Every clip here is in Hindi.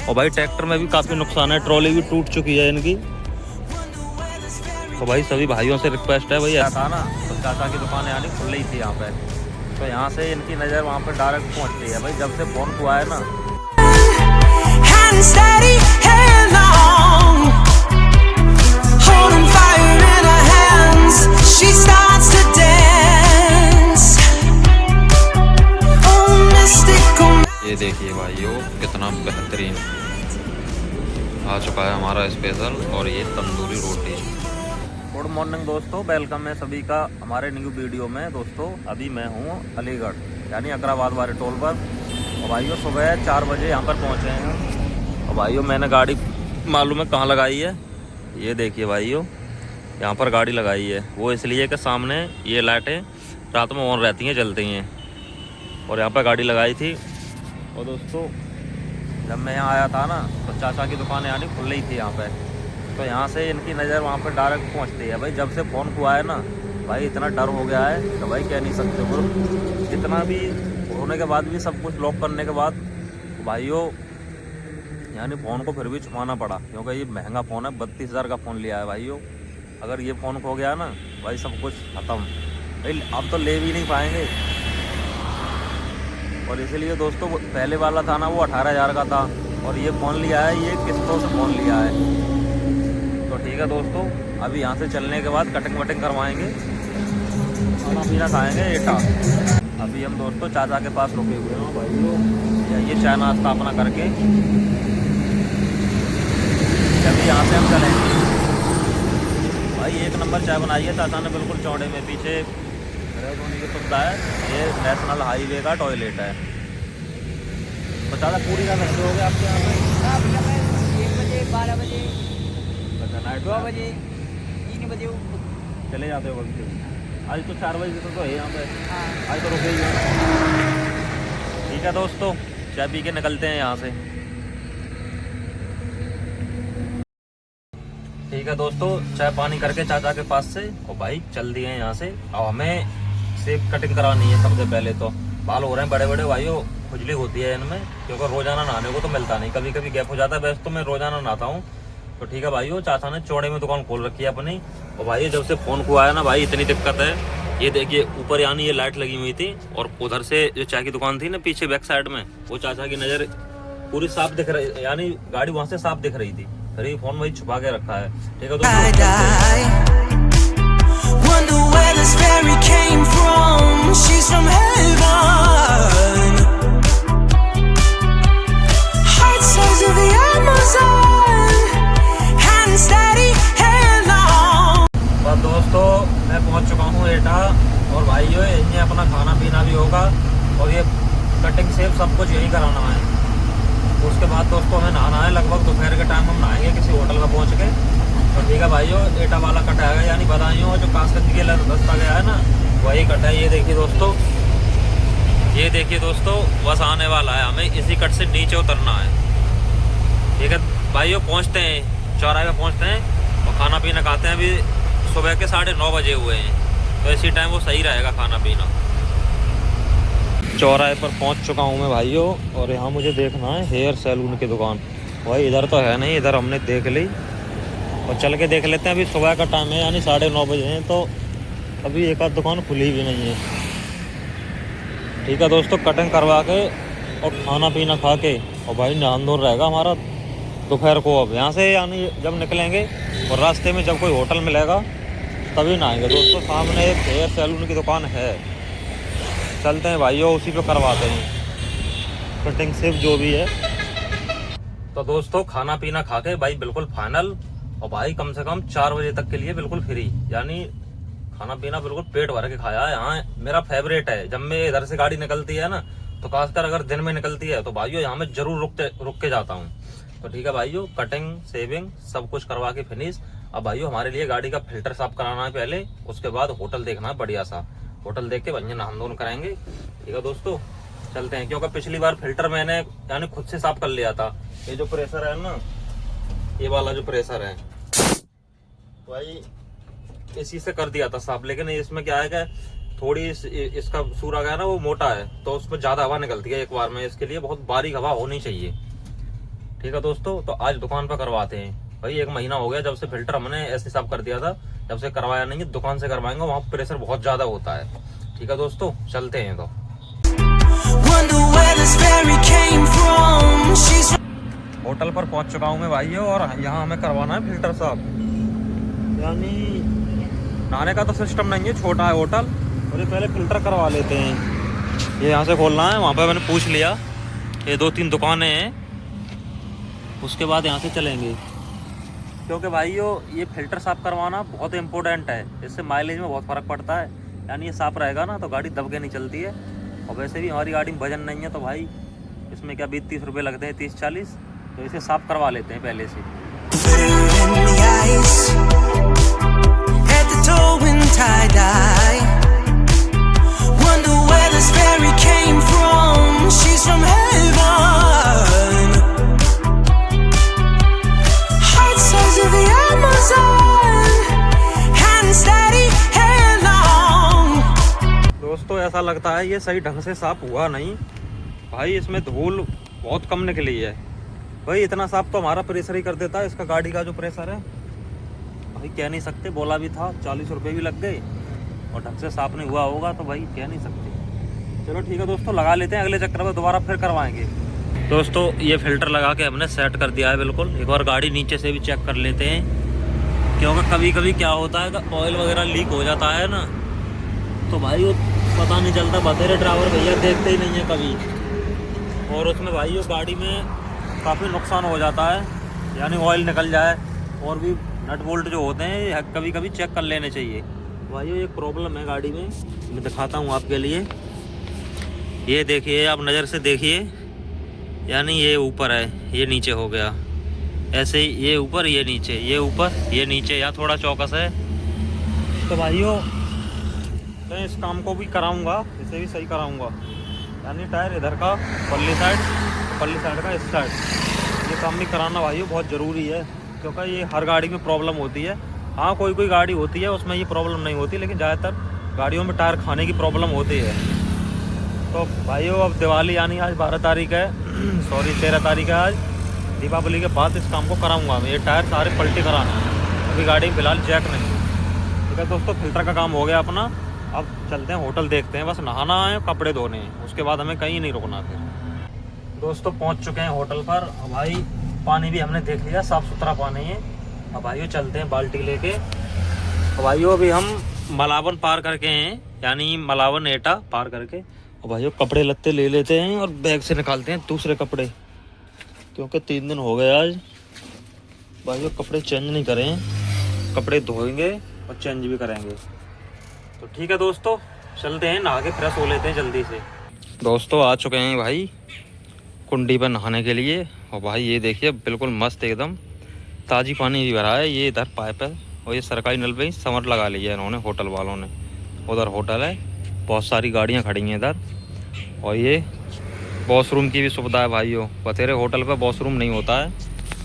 और भाई ट्रैक्टर में भी काफ़ी नुकसान है, ट्रॉली भी टूट चुकी है इनकी। तो भाई सभी भाइयों से रिक्वेस्ट है, भाई ऐसा ना तो चाचा की दुकान यानी खुल रही थी यहाँ पे, तो यहाँ से इनकी नज़र वहाँ पे डायरेक्ट पहुँचती है। भाई जब से फ़ोन हुआ है ना, ये देखिए भाइयों कितना बेहतरीन आ चुका है हमारा स्पेशल, और ये तंदूरी रोटी। गुड मॉर्निंग दोस्तों, वेलकम है सभी का हमारे न्यू वीडियो में। दोस्तों अभी मैं हूँ अलीगढ़ यानी अकराबाद वाले टोल पर, और भाइयों सुबह 4 बजे यहाँ पर पहुँचे हैं। और भाइयों मैंने गाड़ी मालूम है कहाँ लगाई है, ये देखिए भाइयों यहाँ पर गाड़ी लगाई है। वो इसलिए कि सामने ये लाइटें रात में ऑन रहती हैं, जलती हैं, और यहाँ पर गाड़ी लगाई थी। और दोस्तों जब मैं यहाँ आया था ना तो चाचा की दुकान यानी खुल रही थी यहाँ पे, तो यहाँ से इनकी नज़र वहाँ पे डायरेक्ट पहुँचती है। भाई जब से फ़ोन हुआ है ना भाई इतना डर हो गया है तो भाई कह नहीं सकते। वो जितना भी होने के बाद भी, सब कुछ लॉक करने के बाद भाइयों यानी फ़ोन को फिर भी छुपाना पड़ा, क्योंकि ये महंगा फ़ोन है, 32,000 का फ़ोन लिया है भाइयों। अगर ये फ़ोन खो गया ना भाई सब कुछ ख़त्म, भाई अब तो ले भी नहीं पाएंगे। और इसीलिए दोस्तों पहले वाला था ना वो 18,000 का था, और ये फ़ोन लिया है, ये किस्तों से फ़ोन लिया है। तो ठीक है दोस्तों, अभी यहाँ से चलने के बाद कटिंग वटिंग करवाएंगे, खाना पीना खाएंगे एटा। अभी हम दोस्तों चाचा के पास रुके हुए हैं भाई, ये चाय नाश्ता अपना करके अभी यहाँ से हम चलेंगे। भाई 1 नंबर चाय बनाई है चाचा ने, बिल्कुल चौड़े में, पीछे धोने की सुविधा है। ये नेशनल हाईवे का टॉयलेट है। तो चाचा पूरी का घंटे हो गए आपके यहाँ पे? 1 बजे, 12 बजे, अच्छा नाइट 2 बजे, 3 बजे चले जाते हो कभी? आज तो 4 बजे तो है यहाँ पे। हाँ। आज तो रुके ही हैं। ठीक है दोस्तों, चाय पी के निकलते हैं यहाँ से। ठीक है दोस्तों, चाय पानी करके चाचा के पास से और भाई चल दिए हैं यहाँ से। और हमें सेब कटिंग करानी है सबसे पहले। तो बाल हो रहे हैं बड़े बड़े भाइयों, खुजली होती है इनमें, क्योंकि रोजाना नहाने को तो मिलता नहीं, कभी कभी गैप हो जाता है। वैसे तो मैं रोजाना नहाता हूँ। तो ठीक है भाइयों, चाचा ने चौड़े में दुकान खोल रखी है अपनी। और भाई जब से फ़ोन को आया ना भाई इतनी दिक्कत है। ये देखिए ऊपर यानी ये लाइट लगी हुई थी, और उधर से जो चाय की दुकान थी ना पीछे बैक साइड में, वो चाचा की नज़र पूरी साफ दिख रही, यानी गाड़ी वहाँ से साफ दिख रही थी। फिर ये फ़ोन वही छुपा के रखा है। ठीक है दोस्तों, wonder where this fairy came from. She's from heaven. Heart size of the Amazon. Hand steady, hand long. बस दोस्तों मैं पहुंच चुका हूँ एटा, और भाइयों यहीं अपना खाना पीना भी होगा, और ये कटिंग सेव सब कुछ यहीं कराना है। उसके बाद दोस्तों हमें नहाना है, लगभग दोपहर के टाइम हम नहाएंगे किसी होटल में पहुँच के। तो ठीक है भाइयों, एटा वाला कट आएगा, यानी बदायूं जो कासगंज के रास्ता गया है ना वही कट है। ये देखिए दोस्तों, ये देखिए दोस्तों, बस आने वाला है, हमें इसी कट से नीचे उतरना है। ठीक है भाइयों, पहुंचते हैं चौराहे पे, पहुंचते हैं और खाना पीना खाते हैं। अभी सुबह के 9:30 बजे हुए हैं, तो इसी टाइम वो सही रहेगा खाना पीना। चौराहे पर पहुंच चुका हूँ मैं भाइयों, और यहाँ मुझे देखना है हेयर सैलून की दुकान। भाई इधर तो है नहीं, इधर हमने देख ली, और चल के देख लेते हैं। अभी सुबह का टाइम है, यानी 9:30 बजे हैं, तो अभी एक आध दुकान खुली भी नहीं है। ठीक है दोस्तों, कटिंग करवा के और खाना पीना खा के, और भाई नहान धोन रहेगा हमारा दोपहर को। अब यहाँ से यानी जब निकलेंगे और रास्ते में जब कोई होटल मिलेगा तभी नहाएंगे। दोस्तों सामने एक हेयर सैलून की दुकान है, चलते हैं भाइयों उसी पे करवाते हैं कटिंग सेव जो भी है। तो दोस्तों खाना पीना खा के भाई बिल्कुल फाइनल, और भाई कम से कम 4 बजे तक के लिए बिल्कुल फ्री, यानी खाना पीना बिल्कुल पेट भर के खाया है। यहाँ मेरा फेवरेट है, जब मैं इधर से गाड़ी निकलती है ना, तो खासकर अगर दिन में निकलती है तो भाइयों यहाँ मैं जरूर रुक के जाता हूँ। तो ठीक है भाइयों, कटिंग सेविंग सब कुछ करवा के फिनिश। अब भाइयों हमारे लिए गाड़ी का फिल्टर साफ कराना है पहले, उसके बाद होटल देखना है बढ़िया सा। होटल देख के बढ़िया नहान धोन कराएंगे। ठीक है दोस्तों, चलते हैं, क्योंकि पिछली बार फिल्टर मैंने यानी खुद से साफ कर लिया था। ये जो प्रेशर है ना, ये वाला जो प्रेशर है भाई इसी से कर दिया था साफ, लेकिन इसमें क्या है कि थोड़ी इसका सूरा गया ना वो मोटा है, तो उस पर ज्यादा हवा निकलती है एक बार में। इसके लिए बहुत बारीक हवा होनी चाहिए। ठीक है दोस्तों, तो आज दुकान पर करवाते हैं भाई। 1 महीना हो गया जब से फिल्टर हमने ऐसे साफ कर दिया था, जब से करवाया नहीं है। दुकान से करवाएंगे, वहाँ प्रेशर बहुत ज्यादा होता है। ठीक है दोस्तों, चलते हैं। तो Wonder where this fairy came from. She's hotel पर पहुंच चुका हूँ मैं भाइयों, और यहाँ हमें करवाना है फिल्टर साफ। यानी नहाने का तो सिस्टम नहीं है, छोटा है होटल, और ये पहले फिल्टर करवा लेते हैं। ये यहाँ से खोलना है, वहाँ पे मैंने पूछ लिया। ये 2-3 दुकानें हैं, उसके बाद यहाँ से चलेंगे। क्योंकि भाइयों ये फिल्टर साफ करवाना बहुत इंपॉर्टेंट है, इससे माइलेज में बहुत फ़र्क पड़ता है। यानी ये साफ रहेगा ना तो गाड़ी दब के नहीं चलती है। और वैसे भी हमारी गाड़ी में वजन नहीं है, तो भाई इसमें क्या 20-30 रुपये लगते हैं, 30-40। तो इसे साफ करवा लेते हैं पहले से। in the ice, head to toe in tie-dye. Wonder where this fairy came from. She's from heaven. Heart size of the Amazon, hand steady, hair long. दोस्तों ऐसा लगता है ये सही ढंग से साफ हुआ नहीं भाई, इसमें धूल बहुत कम निकली है भाई। इतना साफ तो हमारा प्रेशर ही कर देता है। इसका गाड़ी का जो प्रेशर है भाई कह नहीं सकते, बोला भी था 40 रुपये भी लग गए, और ढंग से साफ नहीं हुआ होगा तो भाई कह नहीं सकते। चलो ठीक है दोस्तों, लगा लेते हैं, अगले चक्कर में दोबारा फिर करवाएंगे। दोस्तों ये फिल्टर लगा के हमने सेट कर दिया है बिल्कुल। एक बार गाड़ी नीचे से भी चेक कर लेते हैं, क्योंकि कभी कभी क्या होता है कि ऑयल वगैरह लीक हो जाता है ना, तो भाई वो पता नहीं चलता। बतेरे ड्राइवर भैया देखते ही नहीं है कभी, और उसमें भाई वो गाड़ी में काफ़ी नुकसान हो जाता है। यानी ऑयल निकल जाए, और भी नट बोल्ट जो होते हैं कभी कभी चेक कर लेने चाहिए। भाई ये प्रॉब्लम है गाड़ी में, मैं दिखाता हूँ आपके लिए। ये देखिए, आप नज़र से देखिए, यानी ये ऊपर है, ये नीचे हो गया ऐसे ही। ये ऊपर, ये नीचे, ये ऊपर, ये नीचे, या थोड़ा चौकस है। तो भाइयों मैं इस काम को भी कराऊंगा, इसे भी सही कराऊंगा। यानी टायर इधर का पल्ली साइड का इस साइड, ये काम भी कराना भाइयों बहुत ज़रूरी है। क्योंकि ये हर गाड़ी में प्रॉब्लम होती है। हाँ कोई गाड़ी होती है उसमें ये प्रॉब्लम नहीं होती, लेकिन ज़्यादातर गाड़ियों में टायर खाने की प्रॉब्लम होती है। तो भाइयों अब दिवाली यानी आज 12 तारीख है, सॉरी 13 तारीख है आज। दीपावली के बाद इस काम को कराऊंगा मैं। ये टायर सारे पलटी कराना है, अभी गाड़ी फिलहाल चेक नहीं। ठीक है दोस्तों, फिल्टर का काम हो गया अपना। अब चलते हैं होटल, देखते हैं। बस नहाना है, कपड़े धोने हैं, उसके बाद हमें कहीं नहीं रुकना। फिर दोस्तों पहुंच चुके हैं होटल पर। अब भाई पानी भी हमने देख लिया, साफ़ सुथरा पानी है। अब भाइयों चलते हैं बाल्टी लेके। अब भाइयों अभी हम मलावन पार करके हैं, यानी मलावन एटा पार करके। और भाइयों कपड़े लत्ते ले लेते हैं और बैग से निकालते हैं दूसरे कपड़े, क्योंकि 3 दिन हो गए आज भाइयों कपड़े चेंज नहीं करें। कपड़े धोएंगे और चेंज भी करेंगे। तो ठीक है दोस्तों, चलते हैं, नहा के फ्रेश हो लेते हैं जल्दी से। दोस्तों आ चुके हैं भाई कुंडी पर नहाने के लिए। और भाई ये देखिए बिल्कुल मस्त एकदम ताज़ी पानी भी भरा है। ये इधर पाइप है, और ये सरकारी नल पे ही समर लगा लिया है इन्होंने, होटल वालों ने। उधर होटल है, बहुत सारी गाड़ियाँ खड़ी हैं इधर। और ये वॉशरूम की भी सुविधा है भाइयों। बतेरे होटल पर वॉशरूम नहीं होता है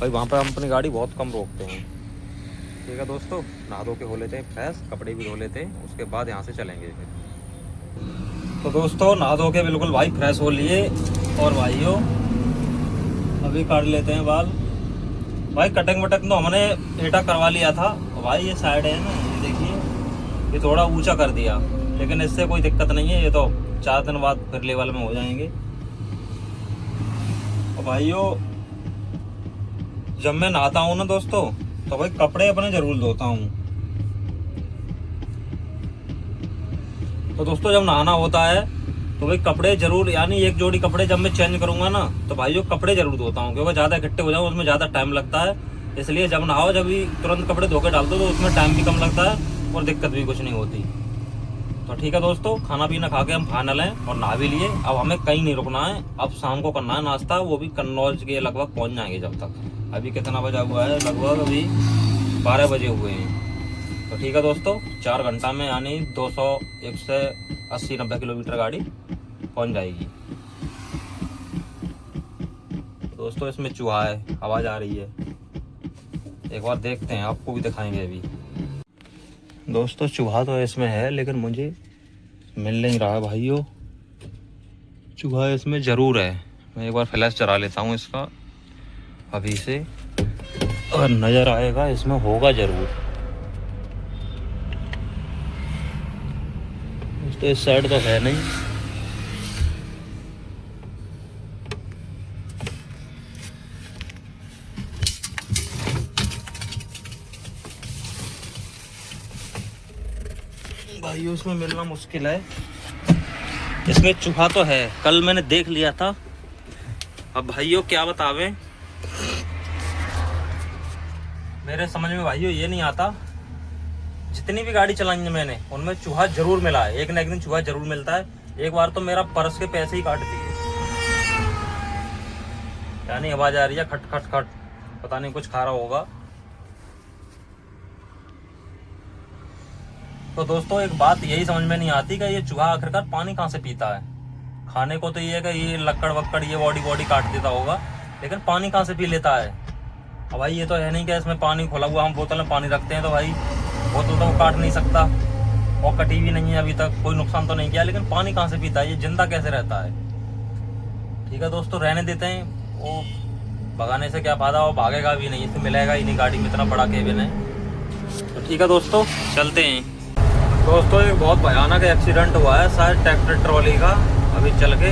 भाई, वहाँ पर हम अपनी गाड़ी बहुत कम रोकते हैं। ठीक है दोस्तों, नहा धो के हो लेते हैं फ्रेश, कपड़े भी धो लेते हैं, उसके बाद यहाँ से चलेंगे फिर। तो दोस्तों नहा धो के बिल्कुल भाई फ्रेश हो लिए। और भाइयों अभी काट लेते हैं बाल। भाई कटिंग वटिंग तो हमने एटा करवा लिया था। भाई ये साइड है ना, ये देखिए, ये थोड़ा ऊंचा कर दिया, लेकिन इससे कोई दिक्कत नहीं है। ये तो 4 दिन बाद फिर लेवल में हो जाएंगे। और भाइयों जब मैं नहाता हूँ ना दोस्तों, तो भाई कपड़े अपने जरूर धोता हूँ। तो दोस्तों जब नहाना होता है तो भाई कपड़े जरूर, यानी एक जोड़ी कपड़े जब मैं चेंज करूंगा ना, तो भाई कपड़े जरूर धोता हूँ। क्योंकि ज़्यादा इकट्ठे हो जाओ उसमें ज़्यादा टाइम लगता है। इसलिए जब नहाओ, जब भी तुरंत कपड़े धो के डाल दो, तो उसमें टाइम भी कम लगता है और दिक्कत भी कुछ नहीं होती। तो ठीक है दोस्तों, खाना पीना खा के हम फाइनल हैं और नहा भी लिए। अब हमें कहीं नहीं रुकना है, अब शाम को करना है नाश्ता, वो भी कन्नौज के लगभग पहुँच जाएंगे। जब तक अभी कितना बजा हुआ है, लगभग अभी 12 बजे हुए हैं। तो ठीक है दोस्तों, 4 घंटा में यानी 280-90 किलोमीटर गाड़ी पहुंच जाएगी। दोस्तों इसमें चूहा है, आवाज़ आ रही है, एक बार देखते हैं, आपको भी दिखाएंगे अभी। दोस्तों चूहा तो इसमें है, लेकिन मुझे मिल नहीं रहा है भाइयों। चूहा इसमें ज़रूर है। मैं एक बार फ्लैश चला लेता हूँ इसका। अभी से, और नज़र आएगा इसमें होगा ज़रूर। तो इस साइड तो है नहीं। भाई उसमें मिलना मुश्किल है। इसमें चूहा तो है, कल मैंने देख लिया था। अब भाइयों क्या बतावे, मेरे समझ में भाइयों ये नहीं आता। जितनी भी गाड़ी चलाई है मैंने, उनमें चूहा जरूर मिला है। एक न एक दिन चूहा जरूर मिलता है। एक बार तो मेरा पर्स के पैसे ही काट दिए। यानी आवाज आ रही है खट खट खट, पता नहीं कुछ खा रहा होगा। तो दोस्तों एक बात यही समझ में नहीं आती कि ये चूहा आखिरकार पानी कहाँ से पीता है। खाने को तो ये है कि ये लक्कड़ वक्कड़ ये बॉडी काट देता होगा, लेकिन पानी कहाँ से पी लेता है। अब भाई ये तो है नहीं कि इसमें पानी खुला हुआ, हम बोतल में पानी रखते हैं तो भाई बोतल तो वो काट नहीं सकता, और कटी भी नहीं है अभी तक, कोई नुकसान तो नहीं किया, लेकिन पानी कहाँ से पीता है, ये जिंदा कैसे रहता है। ठीक है दोस्तों, रहने देते हैं। वो भगाने से क्या फायदा, वो भागेगा भी नहीं, इसे मिलेगा ही नहीं। गाड़ी में इतना बड़ा केबिन है। तो ठीक है दोस्तों, चलते हैं। दोस्तों एक बहुत भयानक एक्सीडेंट हुआ है शायद ट्रैक्टर ट्रॉली का। अभी चल के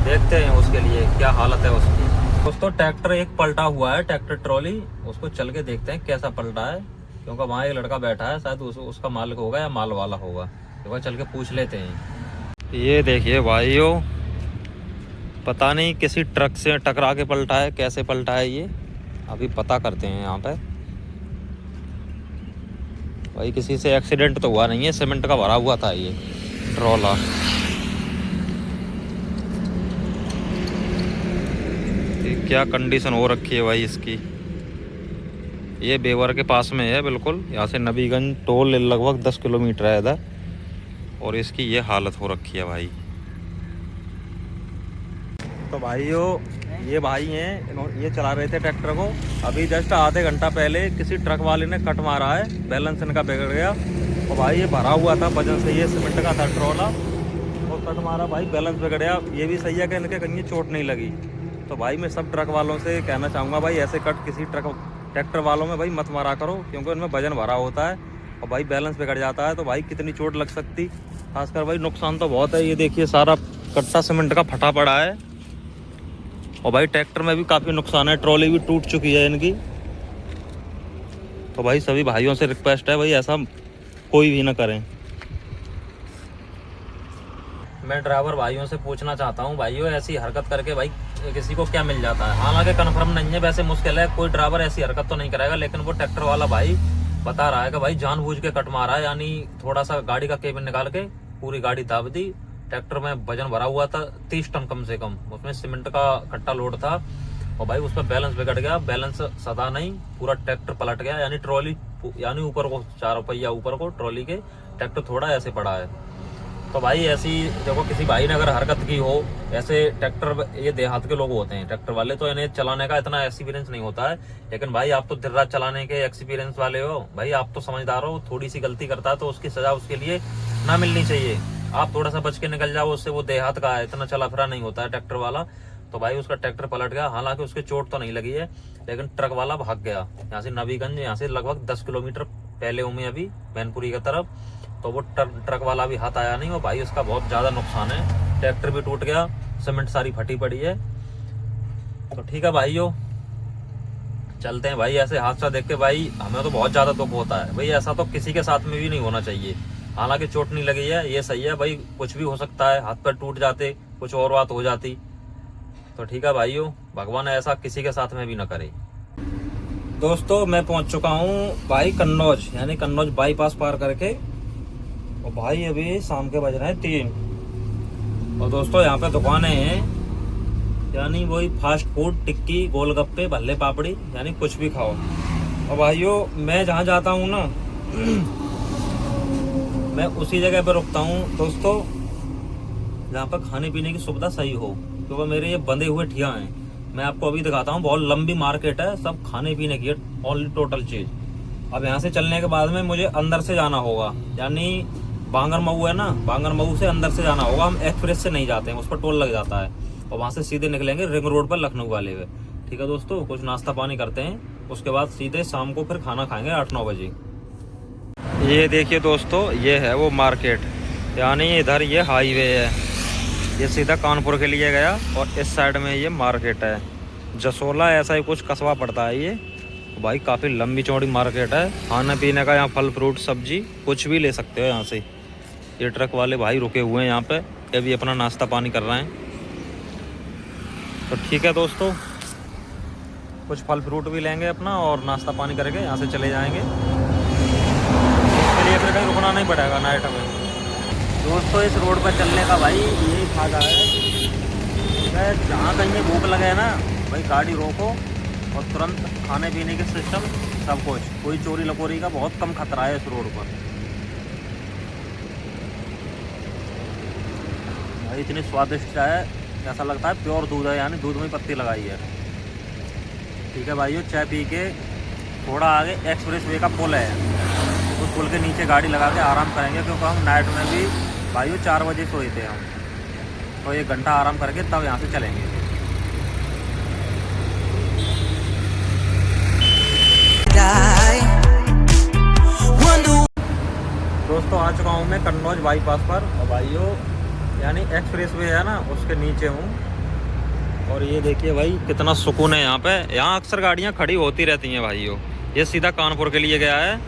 देखते हैं उसके लिए क्या हालत है उसकी। दोस्तों ट्रैक्टर एक पलटा हुआ है, ट्रैक्टर ट्रॉली, उसको चल के देखते हैं कैसा पलटा है, क्योंकि वहाँ एक लड़का बैठा है, शायद उसका मालिक होगा या माल वाला होगा। तो चल के पूछ लेते हैं। ये देखिए भाइयों, पता नहीं किसी ट्रक से टकरा के पलटा है, कैसे पलटा है ये अभी पता करते हैं यहाँ पे। भाई किसी से एक्सीडेंट तो हुआ नहीं है, सीमेंट का भरा हुआ था ये ट्रॉला। क्या कंडीशन हो रखी है भाई इसकी। ये बेवर के पास में है बिल्कुल, यहाँ से नबीगंज टोल लगभग 10 किलोमीटर है इधर, और इसकी ये हालत हो रखी है भाई। तो भाइयों ये भाई हैं, ये चला रहे थे ट्रैक्टर को। अभी जस्ट आधे घंटा पहले किसी ट्रक वाले ने कट मारा है, बैलेंस इनका बिगड़ गया। और भाई ये भरा हुआ था वजन से, ये सीमेंट का था ट्रॉला, और कट मारा भाई, बैलेंस बिगड़ गया। ये भी सही है कि इनके कहीं चोट नहीं लगी। तो भाई मैं सब ट्रक वालों से कहना चाहूँगा, भाई ऐसे कट किसी ट्रैक्टर वालों में भाई मत मारा करो, क्योंकि उनमें वजन भरा होता है और भाई बैलेंस बिगड़ जाता है तो भाई कितनी चोट लग सकती। खासकर भाई नुकसान तो बहुत है। ये देखिए सारा कट्टा सीमेंट का फटा पड़ा है, और भाई ट्रैक्टर में भी काफ़ी नुकसान है, ट्रॉली भी टूट चुकी है इनकी। तो भाई सभी भाइयों से रिक्वेस्ट है, भाई ऐसा कोई भी ना करें। मैं ड्राइवर भाइयों से पूछना चाहता हूँ, भाइयों ऐसी हरकत करके भाई किसी को क्या मिल जाता है। हालांकि कन्फर्म नहीं है, वैसे मुश्किल है, कोई ड्राइवर ऐसी हरकत तो नहीं करेगा, लेकिन वो ट्रैक्टर वाला भाई बता रहा है कि भाई जानबूझ के कट मारा है। यानी थोड़ा सा गाड़ी का केबिन निकाल के पूरी गाड़ी दाब दी। ट्रैक्टर में वजन भरा हुआ था 30 टन कम से कम, उसमें सीमेंट का कट्टा लोड था, और भाई उसमें बैलेंस बिगड़ गया, बैलेंस सदा नहीं, पूरा ट्रैक्टर पलट गया। यानी ट्रॉली, यानी ऊपर को 4 पहिया ऊपर को ट्रॉली के, ट्रैक्टर थोड़ा ऐसे पड़ा है। तो भाई ऐसी देखो, किसी भाई ने अगर हरकत की हो, ऐसे ट्रैक्टर, ये देहात के लोग होते हैं ट्रैक्टर वाले, तो इन्हें चलाने का इतना एक्सपीरियंस नहीं होता है। लेकिन भाई आप तो दिन रात चलाने के एक्सपीरियंस वाले हो, भाई आप तो समझदार हो। थोड़ी सी गलती करता है तो उसकी सजा उसके लिए ना मिलनी चाहिए। आप थोड़ा सा बच के निकल जाओ उससे, वो देहात का है, इतना चला फिरा नहीं होता है ट्रैक्टर वाला। तो भाई उसका ट्रैक्टर पलट गया, हालांकि उसके चोट तो नहीं लगी है, लेकिन ट्रक वाला भाग गया। यहाँ से नबीगंज, यहाँ से लगभग 10 किलोमीटर पहले हूँ मैं अभी मैनपुरी की तरफ। तो वो ट्रक वाला भी हाथ आया नहीं, और भाई उसका बहुत ज़्यादा नुकसान है। ट्रैक्टर भी टूट गया, सीमेंट सारी फटी पड़ी है। तो ठीक है भाइयों, चलते हैं। भाई ऐसे हादसा देख के भाई हमें तो बहुत ज़्यादा दुख होता है। भाई ऐसा तो किसी के साथ में भी नहीं होना चाहिए। हालांकि चोट नहीं लगी है, ये सही है भाई, कुछ भी हो सकता है, हाथ पैर टूट जाते, कुछ और बात हो जाती। तो ठीक है भाइयों, भगवान ऐसा किसी के साथ में भी ना करे। दोस्तों मैं पहुंच चुका हूं भाई कन्नौज, यानी कन्नौज बाईपास पार करके, और भाई अभी शाम के बज रहे हैं 3। और दोस्तों यहाँ पे दुकानें हैं, यानी वही फास्ट फूड, टिक्की, गोलगप्पे, भल्ले पापड़ी, यानी कुछ भी खाओ। और भाइयों मैं जहाँ जाता हूँ ना, मैं उसी जगह पर रुकता हूँ दोस्तों जहाँ पर खाने पीने की सुविधा सही हो, क्योंकि मेरे ये बंधे हुए ठिया हैं। मैं आपको अभी दिखाता हूँ, बहुत लंबी मार्केट है, सब खाने पीने की है, ओनली टोटल चीज। अब यहाँ से चलने के बाद में मुझे अंदर से जाना होगा, यानी बांगरमऊ है ना, बांगरमऊ से अंदर से जाना होगा। हम एक्सप्रेस से नहीं जाते हैं, उस पर टोल लग जाता है, और वहाँ से सीधे निकलेंगे रिंग रोड पर लखनऊ वाले पे। ठीक है दोस्तों, कुछ नाश्ता पानी करते हैं, उसके बाद सीधे शाम को फिर खाना खाएंगे 8-9 बजे। ये देखिए दोस्तों, ये है वो मार्केट, यानी इधर ये हाईवे है, ये सीधा कानपुर के लिए गया और इस साइड में ये मार्केट है। जसोला ऐसा ही कुछ कस्बा पड़ता है ये भाई। काफ़ी लंबी चौड़ी मार्केट है, खाने पीने का यहाँ फल फ्रूट सब्जी कुछ भी ले सकते हो यहाँ से। ये ट्रक वाले भाई रुके हुए हैं यहाँ पे, ये भी अपना नाश्ता पानी कर रहे हैं। तो ठीक है दोस्तों, कुछ फल फ्रूट भी लेंगे अपना और नाश्ता पानी करके यहाँ से चले जाएंगे। इसके लिए फिर कहीं रुकना नहीं पड़ेगा नाइट में। दोस्तों इस रोड पर चलने का भाई यही फायदा है, जहाँ कहीं भूख लगे ना भाई गाड़ी रोको और तुरंत खाने पीने के सिस्टम सब कुछ, कोई चोरी लकोरी का बहुत कम खतरा है इस रोड पर भाई। इतनी स्वादिष्ट चाय है, ऐसा लगता है प्योर दूध है, यानी दूध में पत्ती लगाई है। ठीक है भाइयों, चाय पी के थोड़ा आगे एक्सप्रेस वे का पुल है, उस पुल के नीचे गाड़ी लगा के आराम करेंगे, क्योंकि हम नाइट में भी भाइयों 4 बजे सोए थे हम, तो 1 घंटा आराम करके तब यहाँ से चलेंगे। दोस्तों आ चुका हूँ मैं कन्नौज बाईपास पर, और भाइयों यानी एक्सप्रेस वे है ना उसके नीचे हूँ। और ये देखिए भाई कितना सुकून है यहाँ पे। यहाँ अक्सर गाड़ियाँ खड़ी होती रहती हैं भाइयों। ये सीधा कानपुर के लिए गया है,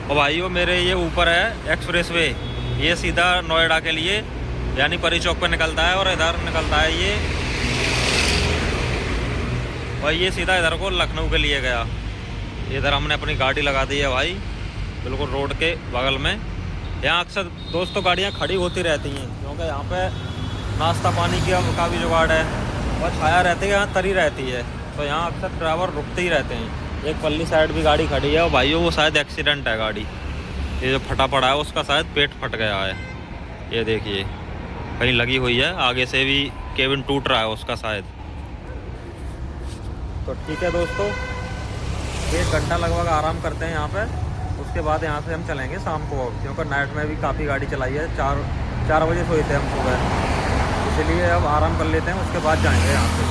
और भाइयों मेरे ये ऊपर है एक्सप्रेस वे, ये सीधा नोएडा के लिए यानी परी चौक पे निकलता है, और इधर निकलता है ये, और ये सीधा इधर को लखनऊ के लिए गया। इधर हमने अपनी गाड़ी लगा दी है भाई बिल्कुल रोड के बगल में। यहाँ अक्सर दोस्तों गाड़ियाँ खड़ी होती रहती हैं, क्योंकि यहाँ पे नाश्ता पानी का भी जुगाड़ है, और छाया रहती है, यहाँ तरी रहती है, तो यहाँ अक्सर ड्राइवर रुकते ही रहते हैं। एक पल्ली साइड भी गाड़ी खड़ी है, और भाइयों वो शायद एक्सीडेंट है गाड़ी, ये जो फटा पड़ा है उसका शायद पेट फट गया है। ये देखिए कहीं लगी हुई है, आगे से भी केबिन टूट रहा है उसका शायद। तो ठीक है दोस्तों, 1 घंटा लगभग आराम करते हैं यहाँ पे, उसके बाद यहाँ से हम चलेंगे शाम को, क्योंकि नाइट में भी काफ़ी गाड़ी चलाई है। 4 बजे सोए थे हम सुबह, इसलिए अब आराम कर लेते हैं, उसके बाद जाएंगे यहाँ से।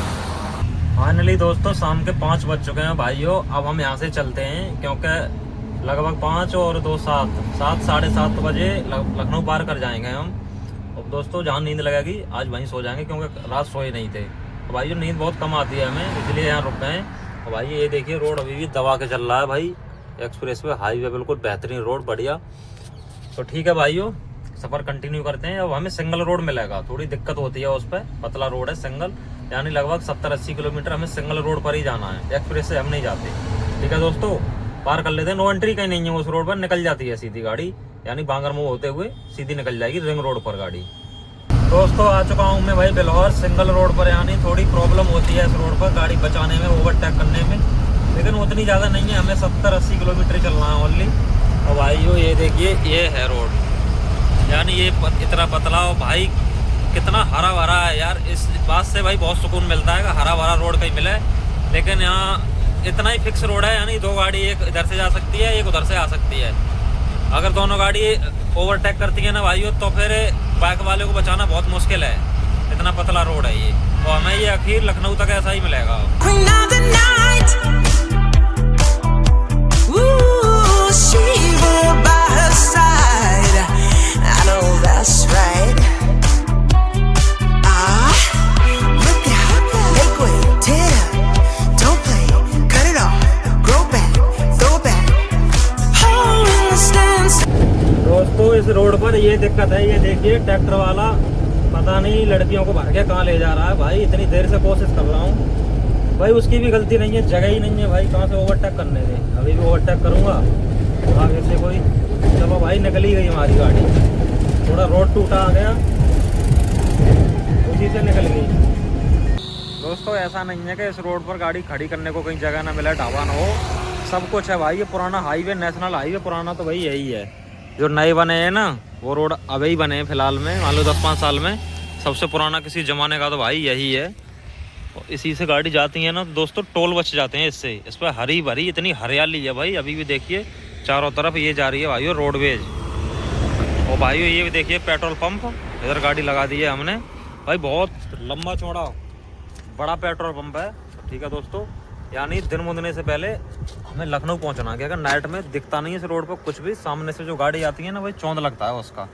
फाइनली दोस्तों शाम के 5 बज चुके हैं भाइयों, अब हम यहाँ से चलते हैं, क्योंकि लगभग 5 और 2 7 साढ़े 7 बजे लखनऊ पार कर जाएंगे हम। अब दोस्तों जहाँ नींद लगेगी आज वहीं सो जाएंगे, क्योंकि रात सोए नहीं थे। तो भाइयों नींद बहुत कम आती है हमें, इसलिए यहाँ रुक गए हैं। और भाई ये देखिए रोड अभी भी दबा के चल रहा है भाई, एक्सप्रेस वे हाईवे बिल्कुल बेहतरीन रोड, बढ़िया। तो ठीक है भाइयों, सफ़र कंटिन्यू करते हैं। अब हमें सिंगल रोड मिलेगा, थोड़ी दिक्कत होती है उस पर, पतला रोड है सिंगल, यानी लगभग 70-80 किलोमीटर हमें सिंगल रोड पर ही जाना है, एक्सप्रेस से हम नहीं जाते। ठीक है दोस्तों, पार कर लेते हैं। नो एंट्री कहीं नहीं है उस रोड पर, निकल जाती है सीधी गाड़ी, यानी बांगरमऊ होते हुए सीधी निकल जाएगी रिंग रोड पर गाड़ी। दोस्तों आ चुका हूँ मैं भाई बिलौर सिंगल रोड पर, यानी थोड़ी प्रॉब्लम होती है इस रोड पर गाड़ी बचाने में, ओवरटेक करने में, लेकिन उतनी ज़्यादा नहीं है, हमें 70-80 किलोमीटर चलना है ओनली। और भाइयों ये देखिए ये है रोड, यानी ये इतना पतला, और भाई कितना हरा भरा है यार। इस बात से भाई बहुत सुकून मिलता है कि हरा भरा रोड कहीं मिले, लेकिन यहाँ इतना ही फिक्स रोड है, यानी 2 गाड़ी एक इधर से जा सकती है, एक उधर से आ सकती है। अगर दोनों गाड़ी ओवरटेक करती है ना भाइयों, तो फिर बाइक वाले को बचाना बहुत मुश्किल है, इतना पतला रोड है ये। और हमें ये आखिर लखनऊ तक ऐसा ही मिलेगा। दोस्तों इस रोड पर ये दिक्कत है, ये देखिए ट्रैक्टर वाला पता नहीं लड़कियों को भर के कहाँ ले जा रहा है भाई। इतनी देर से कोशिश कर रहा हूँ भाई, उसकी भी गलती नहीं है, जगह ही नहीं है भाई, कहाँ से ओवरटेक करने दे। अभी भी ओवरटेक करूँगा आगे से कोई, चलो भाई निकल ही गई हमारी गाड़ी, थोड़ा रोड टूटा आ गया, उसी से निकल गई। दोस्तों ऐसा नहीं है कि इस रोड पर गाड़ी खड़ी करने को कहीं जगह ना मिले, ढाबा ना हो, सब कुछ है भाई। ये पुराना हाईवे, नेशनल हाईवे पुराना तो भाई यही है। जो नए बने हैं ना वो रोड अभी बने हैं फिलहाल में, मान लो 10-5 साल में। सबसे पुराना किसी ज़माने का तो भाई यही है, और इसी से गाड़ी जाती है ना दोस्तों, टोल बच जाते हैं इससे। इस पर हरी भरी इतनी हरियाली है भाई, अभी भी देखिए चारों तरफ ये जा रही है भाई रोडवेज। और भाई ये भी देखिए पेट्रोल पंप, इधर गाड़ी लगा दी है हमने भाई, बहुत लंबा चौड़ा बड़ा पेट्रोल पंप है। ठीक है दोस्तों, यानी दिन मुंदने से पहले हमें लखनऊ पहुंचना है। अगर नाइट में दिखता नहीं है इस रोड पर कुछ भी, सामने से जो गाड़ी आती है ना वही चौंध लगता है उसका।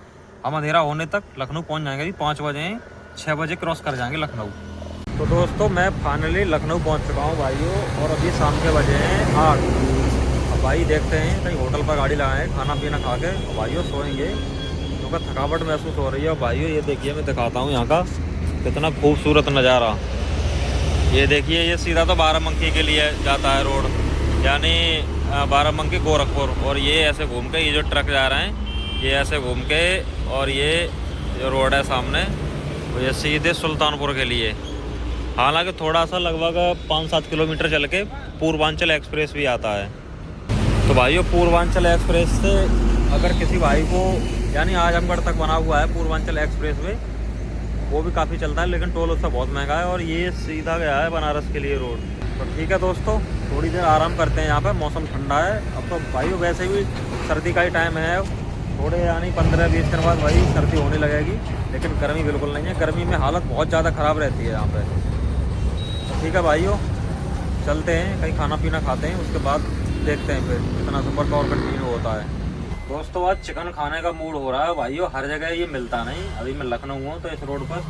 हम अंधेरा होने तक लखनऊ पहुंच जाएंगे जी। 5 बजे 6 बजे क्रॉस कर जाएंगे लखनऊ। तो दोस्तों मैं फाइनली लखनऊ पहुंच चुका हूं भाइयों, और अभी शाम के बजे हैं 8। अब भाई देखते हैं कहीं होटल पर गाड़ी लगाएं, खाना पीना खा के भाइयों सोएंगे, क्योंकि थकावट महसूस हो रही है। भाइयों ये देखिए, मैं दिखाता हूँ यहाँ का कितना खूबसूरत नज़ारा। ये देखिए, ये सीधा तो बाराबंकी के लिए जाता है रोड, यानी बाराबंकी गोरखपुर। और ये ऐसे घूम के, ये जो ट्रक जा रहे हैं ये ऐसे घूम के, और ये जो रोड है सामने वो ये सीधे सुल्तानपुर के लिए। हालांकि थोड़ा सा लगभग 5-7 किलोमीटर चल के पूर्वांचल एक्सप्रेस भी आता है। तो भाइयों पूर्वांचल एक्सप्रेस से अगर किसी भाई को, यानी आजमगढ़ तक बना हुआ है पूर्वांचल एक्सप्रेस वे, वो भी काफ़ी चलता है, लेकिन टोल उसका बहुत महंगा है। और ये सीधा गया है बनारस के लिए रोड। तो ठीक है दोस्तों, थोड़ी देर आराम करते हैं यहाँ पे। मौसम ठंडा है अब तो भाइयों, वैसे भी सर्दी का ही टाइम है। थोड़े यानी 15-20 दिन बाद भाई सर्दी होने लगेगी, लेकिन गर्मी बिल्कुल नहीं है। गर्मी में हालत बहुत ज़्यादा ख़राब रहती है यहाँ पर। तो ठीक है भाइयों, चलते हैं कहीं खाना पीना खाते हैं, उसके बाद देखते हैं फिर कितना सफ़र का और कंटिन्यू होता है। दोस्तों आज चिकन खाने का मूड हो रहा है भाइयों, हर जगह ये मिलता नहीं। अभी मैं लखनऊ हूँ तो इस रोड पर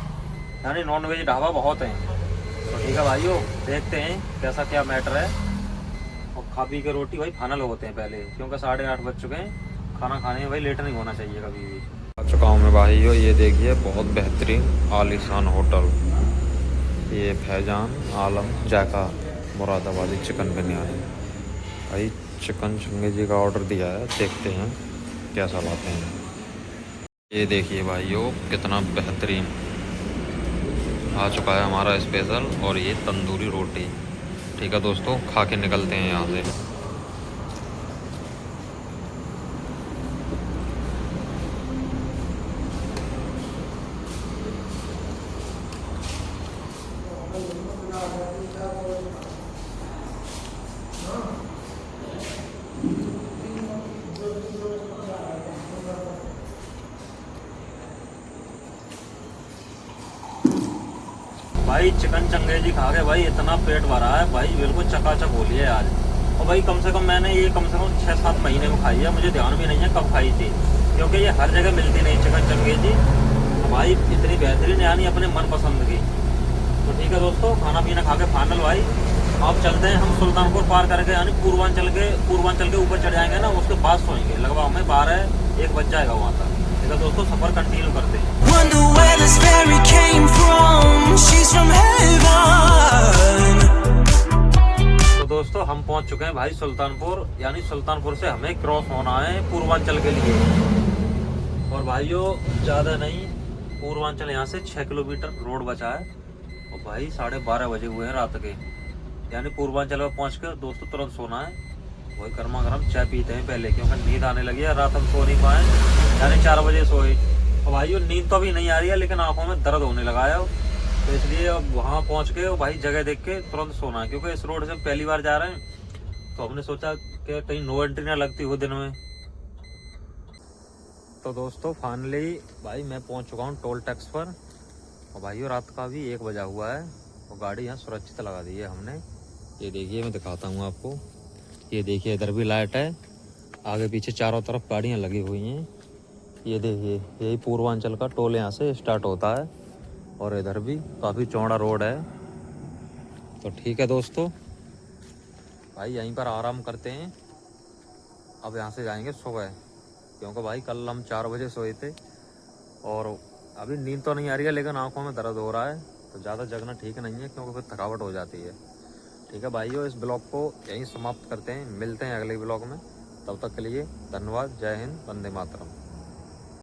यानी नॉनवेज ढाबा बहुत हैं। तो ठीक है भाइयों, देखते हैं कैसा क्या मैटर है। और खा पी के रोटी भाई फाइनल होते हैं पहले, क्योंकि 8:30 बज चुके हैं। खाना खाने में भाई लेट नहीं होना चाहिए कभी भी। आ चुका हूँ मैं भाइयों, ये देखिए बहुत बेहतरीन आलीशान होटल, ये फैजान आलम जायका मुरादाबादी चिकन बिरयानी। भाई चिकन चंगे जी का ऑर्डर दिया है, देखते हैं कैसा लाते हैं। ये देखिए भाइयों कितना बेहतरीन आ चुका है हमारा स्पेशल, और ये तंदूरी रोटी। ठीक है दोस्तों, खा के निकलते हैं यहाँ से। भाई चिकन चंगेजी खा के भाई इतना पेट भरा है भाई, बिल्कुल चकाचक हो लिया आज। और भाई कम से कम मैंने ये कम से कम 6-7 महीने में खाई है, मुझे ध्यान भी नहीं है कब खाई थी, क्योंकि ये हर जगह मिलती नहीं चिकन चंगेजी। भाई इतनी बेहतरीन यानी अपने मन पसंद की। तो ठीक है दोस्तों, खाना पीना खा के फाइनल भाई अब चलते हैं हम सुल्तानपुर पार करके, यानी पूर्वांचल के ऊपर चढ़ जाएंगे ना, उसके बाद सोएंगे। लगभग हमें 12-1 बज जाएगा वहाँ तक। ठीक है दोस्तों, सफ़र कंटिन्यू करते हैं। Wonder where this fairy came from. She's from heaven. तो दोस्तों हम पहुंच चुके हैं भाई सुल्तानपुर, यानी सुल्तानपुर से हमें क्रॉस होना है पूर्वांचल के लिए। और भाइयों ज़्यादा नहीं, पूर्वांचल यहाँ से 6 किलोमीटर रोड बचा है। और भाई 12:30 बजे हुए हैं रात के, यानी पूर्वांचल में पहुँच कर दोस्तों तुरंत सोना है। वही गर्मा गर्म चाय पीते हैं पहले, क्योंकि नींद आने लगी है। रात हम सो नहीं पाए, यानी 4 बजे सोए। और भाइयों नींद तो अभी नहीं आ रही है, लेकिन आंखों में दर्द होने लगा है। तो इसलिए अब वहाँ पहुँच के भाई जगह देख के तुरंत सोना है, क्योंकि इस रोड से पहली बार जा रहे हैं। तो हमने सोचा कि कहीं नो एंट्री ना लगती हो दिन में। तो दोस्तों फाइनली भाई मैं पहुँच चुका हूँ टोल टैक्स पर। और भाइयों रात का भी 1 बजा हुआ है, और गाड़ी यहाँ सुरक्षित लगा दी है हमने। ये देखिए मैं दिखाता हूँ आपको, ये देखिए इधर भी लाइट है, आगे पीछे चारों तरफ गाड़ियाँ लगी हुई हैं। ये देखिए यही पूर्वांचल का टोल यहाँ से स्टार्ट होता है, और इधर भी काफ़ी चौड़ा रोड है। तो ठीक है दोस्तों, भाई यहीं पर आराम करते हैं। अब यहाँ से जाएंगे सुबह, क्योंकि भाई कल हम 4 बजे सोए थे, और अभी नींद तो नहीं आ रही है, लेकिन आंखों में दर्द हो रहा है। तो ज़्यादा जगना ठीक नहीं है, क्योंकि फिर थकावट हो जाती है। ठीक है भाइयों, इस ब्लॉग को यहीं समाप्त करते हैं, मिलते हैं अगले ब्लॉग में। तब तक के लिए धन्यवाद, जय हिंद, वंदे मातरम।